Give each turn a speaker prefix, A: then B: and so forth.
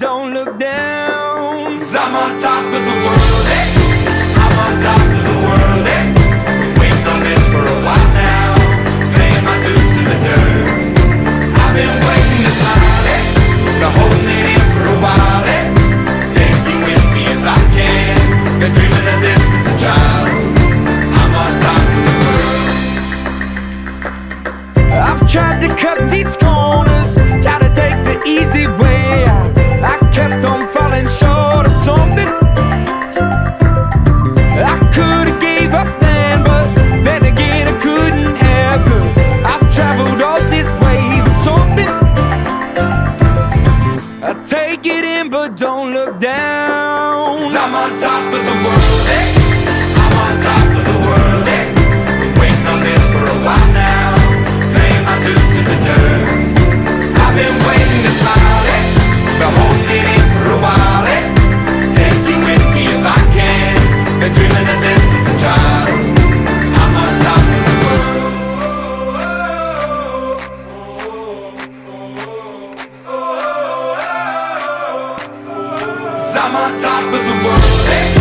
A: don't look down.
B: 'Cause I'm on top of the world, eh? I'm on top of the world, eh? Been waiting on this for a while now, paying my dues to the dirt. I've been waiting to smile, eh? Been holding it in for a while, eh? Take you with me if I can. Been dreaming of this since a child. I'm on top of the world.
A: I've tried to cut these corners, tried to take the easy way. I kept on falling short of something. I could've gave up then, but then again I couldn't have, 'cause I've traveled all this way for something. I take it in but don't look down.
B: 'Cause I'm on top of the world, eh? I'm on top of the world, eh? Been waiting on this for a while now, paying my dues to the dirt. I've been waiting to smile, eh? Been holding it in for a while, eh? Take you with me if I can. Been dreaming of this since a child. I'm on top of the world. 'Cause I'm on top of the world, eh?